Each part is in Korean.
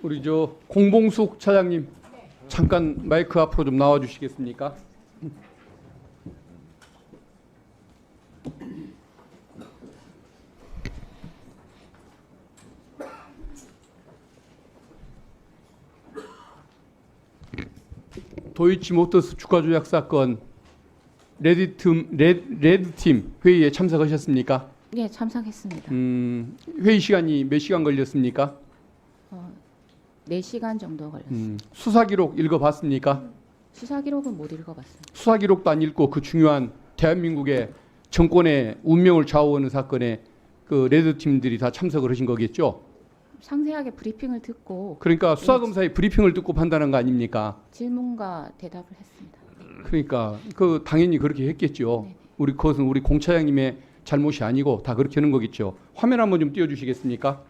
우리 저 공봉숙 차장님 잠깐 마이크 앞으로 좀 나와 주시겠습니까? 도이치모터스 주가 조작 사건 레드팀 회의에 참석하셨습니까? 네, 참석했습니다. 회의 시간이 몇 시간 걸렸습니까? 4시간 정도 걸렸습니다. 수사 기록 읽어봤습니까? 수사 기록은 못 읽어봤습니다. 수사 기록도 안 읽고 그 중요한 대한민국의 정권의 운명을 좌우하는 사건에 그 레드 팀들이 다 참석을 하신 거겠죠? 상세하게 브리핑을 듣고 그러니까 수사검사의 브리핑을 듣고 판단한 거 아닙니까? 질문과 대답을 했습니다. 그러니까 그 당연히 그렇게 했겠죠. 네네. 우리 그것은 우리 공 차장님의 잘못이 아니고 다 그렇게 하는 거겠죠. 화면 한번 좀 띄워주시겠습니까?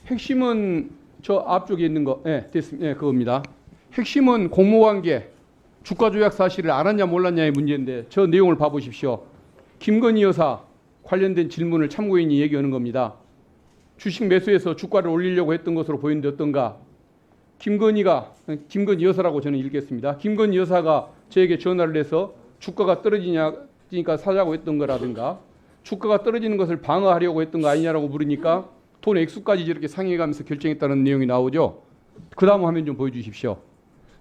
핵심은 저 앞쪽에 있는 거, 네, 됐습니다. 네, 그겁니다. 핵심은 공모관계, 주가 조작 사실을 알았냐 몰랐냐의 문제인데 저 내용을 봐보십시오. 김건희 여사 관련된 질문을 참고인이 얘기하는 겁니다. 주식 매수해서 주가를 올리려고 했던 것으로 보이는데 어떤가? 김건희 여사라고 저는 읽겠습니다. 김건희 여사가 저에게 전화를 해서 주가가 떨어지니까 사자고 했던 거라든가 주가가 떨어지는 것을 방어하려고 했던 거 아니냐라고 물으니까 돈 액수까지 저렇게 상의해가면서 결정했다는 내용이 나오죠. 그 다음 화면 좀 보여주십시오.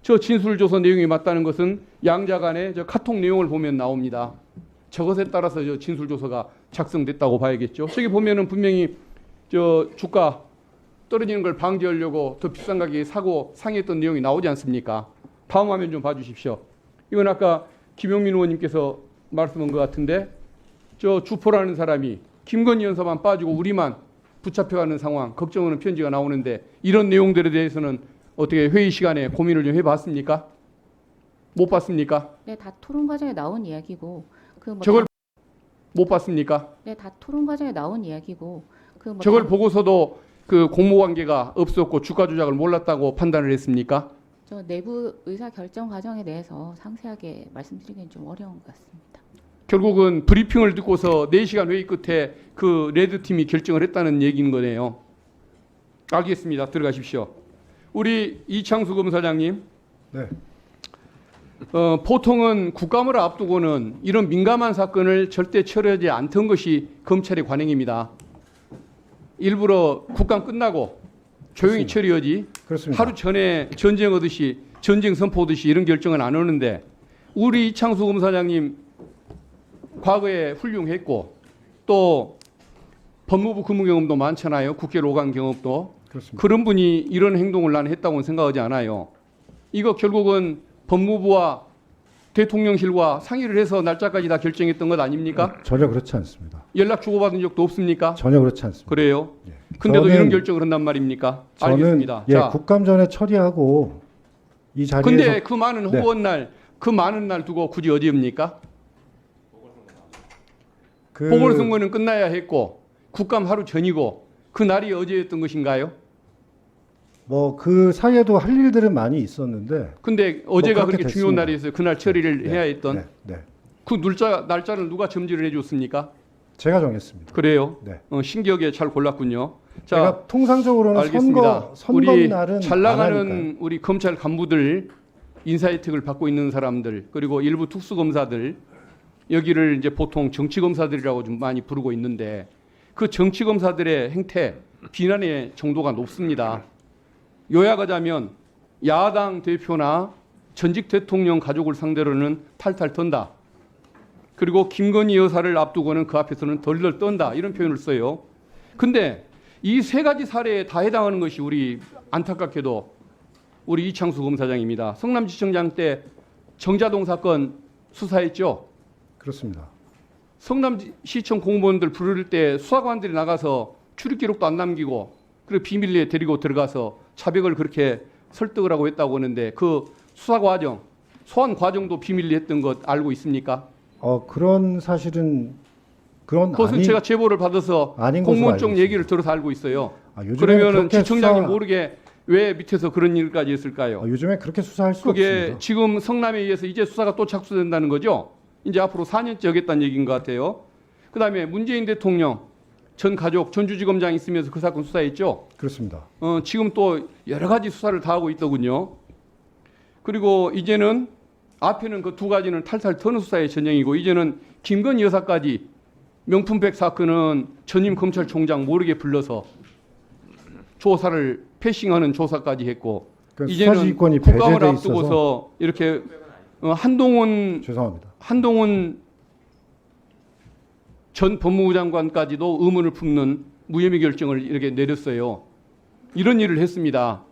저 진술조서 내용이 맞다는 것은 양자 간의 저 카톡 내용을 보면 나옵니다. 저것에 따라서 저 진술조서가 작성됐다고 봐야겠죠. 저기 보면은 분명히 저 주가 떨어지는 걸 방지하려고 더 비싼 가격에 사고 상의했던 내용이 나오지 않습니까? 다음 화면 좀 봐주십시오. 이건 아까 김용민 의원님께서 말씀한 것 같은데 저 주포라는 사람이 김건희 여사만 빠지고 우리만 붙잡혀가는 상황, 걱정하는 편지가 나오는데 이런 내용들에 대해서는 어떻게 회의 시간에 고민을 좀 해봤습니까? 못 봤습니까? 네, 다 토론 과정에 나온 이야기고 저걸 못 봤습니까? 네, 다 토론 과정에 나온 이야기고 저걸 보고서도 그 공모관계가 없었고 주가 조작을 몰랐다고 판단을 했습니까? 저 내부 의사 결정 과정에 대해서 상세하게 말씀드리기는 좀 어려운 것 같습니다. 결국은 브리핑을 듣고서 4시간 회의 끝에 그 레드팀이 결정을 했다는 얘기인 거네요. 알겠습니다. 들어가십시오. 우리 이창수 검사장님. 네. 보통은 국감을 앞두고는 이런 민감한 사건을 절대 처리하지 않던 것이 검찰의 관행입니다. 일부러 국감 끝나고 조용히 처리하지 그렇습니다. 하루 전에 전쟁하듯이 전쟁 선포하듯이 이런 결정은 안 하는데 우리 이창수 검사장님 과거에 훌륭했고 또 법무부 근무 경험도 많잖아요. 국회로 오간 경험도. 그렇습니다. 그런 분이 이런 행동을 나는 했다고는 생각하지 않아요. 이거 결국은 법무부와 대통령실과 상의를 해서 날짜까지 다 결정했던 것 아닙니까? 전혀 그렇지 않습니다. 연락 주고받은 적도 없습니까? 전혀 그렇지 않습니다. 그래요? 예. 근데도 저는- 이런 결정을 한단 말입니까? 저는 알겠습니다. 예, 국감 전에 처리하고 이 자리에서 근데 그 많은 네. 허구한 날, 그 많은 날 두고 굳이 어디입니까? 그 보궐선거는 끝나야 했고 국감 하루 전이고 그 날이 어제였던 것인가요? 뭐 그 사이에도 할 일들은 많이 있었는데 근데 어제가 그렇게 그렇게 중요한 됐습니다. 날이었어요. 그날 처리를 네, 해야 했던 네, 네. 그 날짜를 누가 점지를 해줬습니까? 제가 정했습니다. 그래요? 네. 신기하게 잘 골랐군요. 자, 제가 통상적으로는 알겠습니다. 선거 우리 날은 잘 안 나가는 하니까요. 우리 검찰 간부들 인사 혜택을 받고 있는 사람들 그리고 일부 특수검사들 여기를 이제 보통 정치검사들이라고 좀 많이 부르고 있는데 그 정치검사들의 행태 비난의 정도가 높습니다. 요약하자면 야당 대표나 전직 대통령 가족을 상대로는 탈탈 턴다. 그리고 김건희 여사를 앞두고는 그 앞에서는 덜덜 떤다. 이런 표현을 써요. 근데 이 세 가지 사례에 다 해당하는 것이 우리 안타깝게도 우리 이창수 검사장입니다. 성남시청장 때 정자동 사건 수사했죠. 그렇습니다. 성남시청 공무원들 부를 때 수사관들이 나가서 출입 기록도 안 남기고 그리고 비밀리에 데리고 들어가서 자백을 그렇게 설득을 하고 했다고 하는데 그 수사 과정, 소환 과정도 비밀리 했던 것 알고 있습니까? 그런 사실은 그것은 제가 제보를 받아서 아닌 것으로 공무원 알고 쪽 있습니다. 얘기를 들어서 알고 있어요. 요즘에 그러면은 그렇게 지청장이 모르게 왜 밑에서 그런 일까지 했을까요? 요즘에 그렇게 수사할 수 그게 없습니다. 지금 성남에 의해서 이제 수사가 또 착수된다는 거죠. 이제 앞으로 4년째 하겠다는 얘기인 것 같아요. 그다음에 문재인 대통령 전 가족 전주지검장이 있으면서 그 사건 수사했죠. 그렇습니다. 지금 또 여러 가지 수사를 다 하고 있더군요. 그리고 이제는 앞에는 그 두 가지는 탈탈 터는 수사의 전형이고 이제는 김건희 여사까지 명품백 사건은 전임 검찰총장 모르게 불러서 조사를 패싱하는 조사까지 했고 그러니까 이제는 수사지휘권이 국감을 배제돼 앞두고서 있어서 이렇게 한동훈 전 법무부 장관까지도 의문을 품는 무혐의 결정을 이렇게 내렸어요. 이런 일을 했습니다.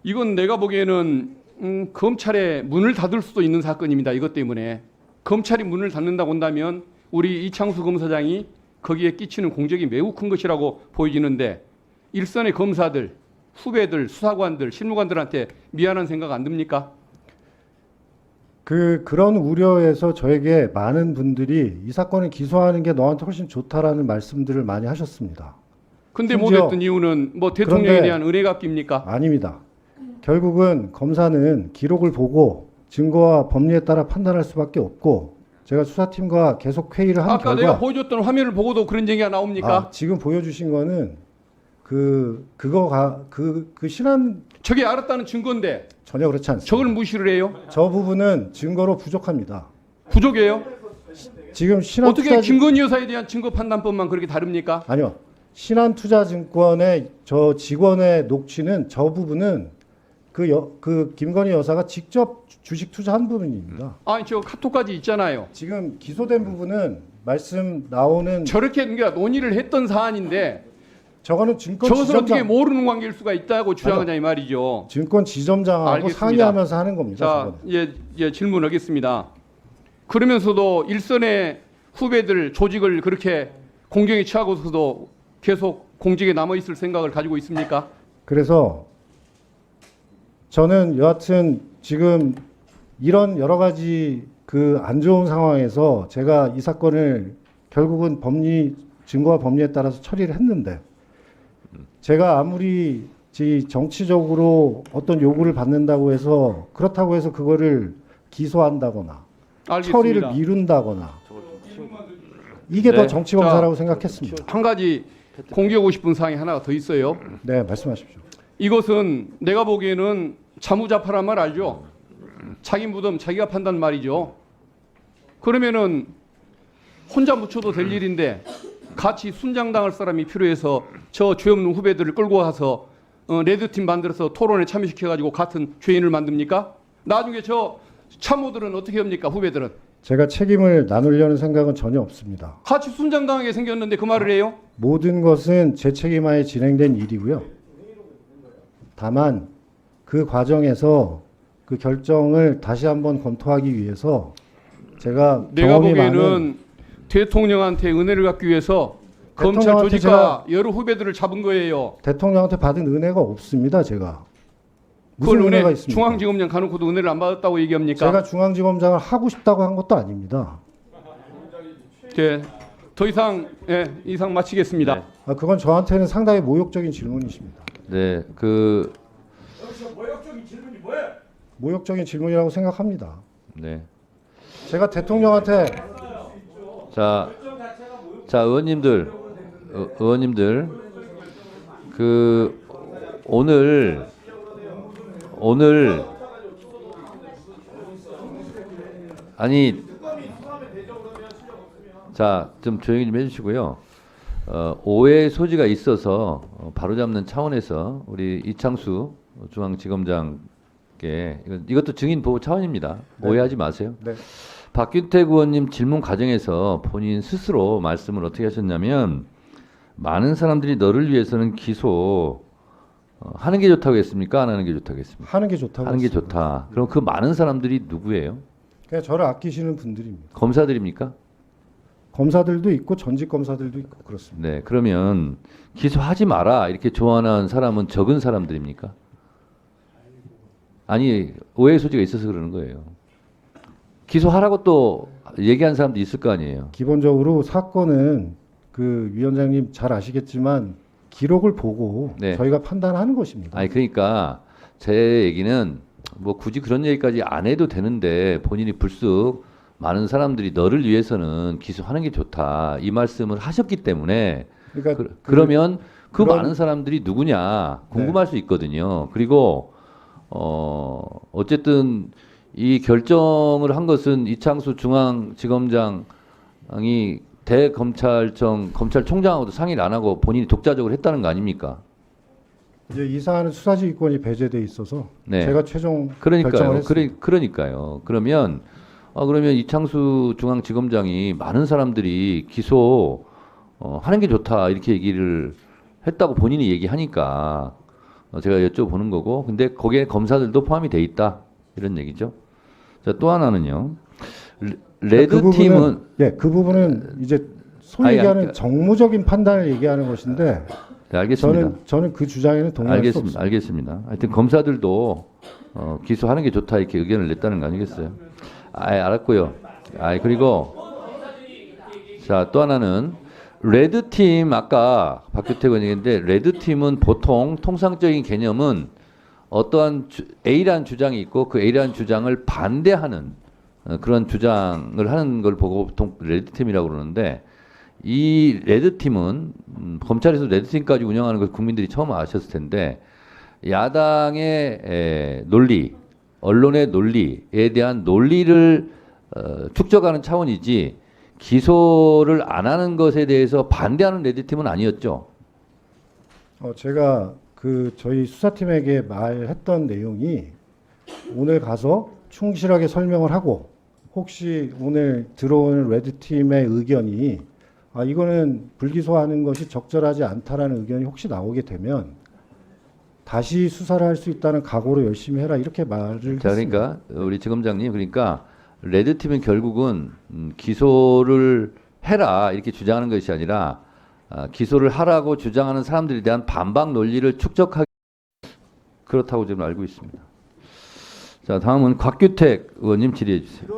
이건 내가 보기에는 검찰의 문을 닫을 수도 있는 사건입니다. 이것 때문에 검찰이 문을 닫는다고 한다면 우리 이창수 검사장이 거기에 끼치는 공적이 매우 큰 것이라고 보여지는데 일선의 검사들, 후배들, 수사관들, 실무관들한테 미안한 생각 안 듭니까? 그런 우려에서 저에게 많은 분들이 이 사건을 기소하는 게 너한테 훨씬 좋다라는 말씀들을 많이 하셨습니다. 근데 심지어 못했던 이유는 뭐 대통령에 그런데 대한 은혜 갚깁니까? 아닙니다. 결국은 검사는 기록을 보고 증거와 법리에 따라 판단할 수밖에 없고 제가 수사팀과 계속 회의를 한 아까 결과 내가 보여줬던 화면을 보고도 그런 얘기가 나옵니까? 지금 보여주신 거는 그거가 그 신한 저게 알았다는 증거인데 전혀 그렇지 않습니다. 저걸 무시를 해요? 저 부분은 증거로 부족합니다. 부족해요? 지금 신한 어떻게 투자 김건희 여사에 대한 증거 판단법만 그렇게 다릅니까? 아니요. 신한투자증권의 저 직원의 녹취는 저 부분은 그 김건희 여사가 직접 주식 투자한 부분입니다. 아니 저 카톡까지 있잖아요. 지금 기소된 부분은 말씀 나오는 저렇게 그러니까 논의를 했던 사안인데 저거는 증권 저것을 어떻게 지점장 모르는 관계일 수가 있다고 주장하냐 이 말이죠. 증권 지점장하고 알겠습니다. 상의하면서 하는 겁니다. 자, 저거는. 질문하겠습니다. 그러면서도 일선의 후배들 조직을 그렇게 공경에 처하고서도 계속 공직에 남아 있을 생각을 가지고 있습니까? 그래서 저는 여하튼 지금 이런 여러 가지 그 안 좋은 상황에서 제가 이 사건을 결국은 증거와 법리에 따라서 처리를 했는데 제가 아무리 정치적으로 어떤 요구를 받는다고 해서 그렇다고 해서 그거를 기소한다거나 알겠습니다. 처리를 미룬다거나 이게 더 네. 정치검사라고 생각했습니다. 한 가지 공개하고 싶은 사항이 하나가 더 있어요. 네, 말씀하십시오. 이것은 내가 보기에는 자무자파란 말 알죠? 자기 무덤 자기가 판단 말이죠. 그러면은 혼자 묻혀도 될 일인데 같이 순장당할 사람이 필요해서 저 죄 없는 후배들을 끌고 와서 레드팀 만들어서 토론에 참여시켜가지고 같은 죄인을 만듭니까? 나중에 저 참모들은 어떻게 합니까? 후배들은 제가 책임을 나누려는 생각은 전혀 없습니다. 같이 순장당하게 생겼는데 그 말을 해요? 모든 것은 제 책임하에 진행된 일이고요. 다만 그 과정에서 그 결정을 다시 한번 검토하기 위해서 제가 내가 경험이 보기에는 많은 대통령한테 은혜를 갖기 위해서 검찰 대통령한테 조직과 여러 후배들을 잡은 거예요. 대통령한테 받은 은혜가 없습니다. 제가 무슨 그걸 은혜가 은혜 있습니까? 중앙지검장 가놓고도 은혜를 안 받았다고 얘기합니까? 제가 중앙지검장을 하고 싶다고 한 것도 아닙니다. 더 이상 이상 마치겠습니다. 네. 그건 저한테는 상당히 모욕적인 질문이십니다. 네, 모욕적인 질문이라고 생각합니다. 네. 제가 대통령한테 자, 의원님들, 오늘 아니, 자, 좀 조용히 좀 해주시고요. 오해의 소지가 있어서 바로잡는 차원에서 우리 이창수 중앙지검장께 이것도 증인 보호 차원입니다. 네. 오해하지 마세요. 네. 박균택 의원님 질문 과정에서 본인 스스로 말씀을 어떻게 하셨냐면 많은 사람들이 너를 위해서는 기소 하는 게 좋다고 했습니까? 안 하는 게 좋다고 했습니까? 하는 게 좋다고 하는 게 했습니다. 좋다. 그럼 그 많은 사람들이 누구예요? 그냥 저를 아끼시는 분들입니다. 검사들입니까? 검사들도 있고 전직 검사들도 있고 그렇습니다. 네. 그러면 기소하지 마라 이렇게 조언한 사람은 적은 사람들입니까? 아니 오해 소지가 있어서 그러는 거예요. 기소하라고 또 얘기한 사람도 있을 거 아니에요. 기본적으로 사건은 그 위원장님 잘 아시겠지만 기록을 보고 네. 저희가 판단하는 것입니다. 아니 그러니까 제 얘기는 뭐 굳이 그런 얘기까지 안 해도 되는데 본인이 불쑥 많은 사람들이 너를 위해서는 기소하는 게 좋다 이 말씀을 하셨기 때문에 그러니까 그러면 그 그런- 많은 사람들이 누구냐 궁금할 수 있거든요. 그리고 어쨌든 이 결정을 한 것은 이창수 중앙지검장이 대검찰청 검찰총장하고도 상의를 안 하고 본인이 독자적으로 했다는 거 아닙니까? 이제 이 사안은 수사지휘권이 배제돼 있어서 네. 제가 최종 결정을 그러니까요. 했습니다. 그러니까요. 그러면 이창수 중앙지검장이 많은 사람들이 기소 하는 게 좋다 이렇게 얘기를 했다고 본인이 얘기하니까 제가 여쭤보는 거고, 근데 거기에 검사들도 포함이 돼 있다 이런 얘기죠. 자, 또 하나는요. 레드 팀은 그 부분은 이제 소위 아니, 얘기하는 그러니까- 정무적인 판단을 얘기하는 것인데 네, 알겠습니다. 저는 그 주장에는 동의할 수 알겠습니다. 없습니다. 알겠습니다. 하여튼 검사들도 기소하는 게 좋다 이렇게 의견을 냈다는 거 아니겠어요? 알았고요. 그리고 자, 또 하나는 레드팀 아까 박규택 의원님인데 레드팀은 보통 통상적인 개념은 어떠한 A라는 주장이 있고 그 A라는 주장을 반대하는 그런 주장을 하는 걸 보고 보통 레드팀이라고 그러는데 이 레드팀은 검찰에서 레드팀까지 운영하는 걸 국민들이 처음 아셨을 텐데 야당의 논리, 언론의 논리에 대한 논리를 축적하는 차원이지 기소를 안 하는 것에 대해서 반대하는 레드팀은 아니었죠. 제가 저희 수사팀에게 말했던 내용이 오늘 가서 충실하게 설명을 하고 혹시 오늘 들어오는 레드팀의 의견이 이거는 불기소하는 것이 적절하지 않다라는 의견이 혹시 나오게 되면 다시 수사를 할 수 있다는 각오로 열심히 해라 이렇게 말을 자, 했습니다. 그러니까 우리 지검장님, 그러니까 레드팀은 결국은 기소를 해라 이렇게 주장하는 것이 아니라 기소를 하라고 주장하는 사람들에 대한 반박 논리를 축적하기 그렇다고 저는 알고 있습니다. 자, 다음은 곽규택 의원님 질의해 주세요.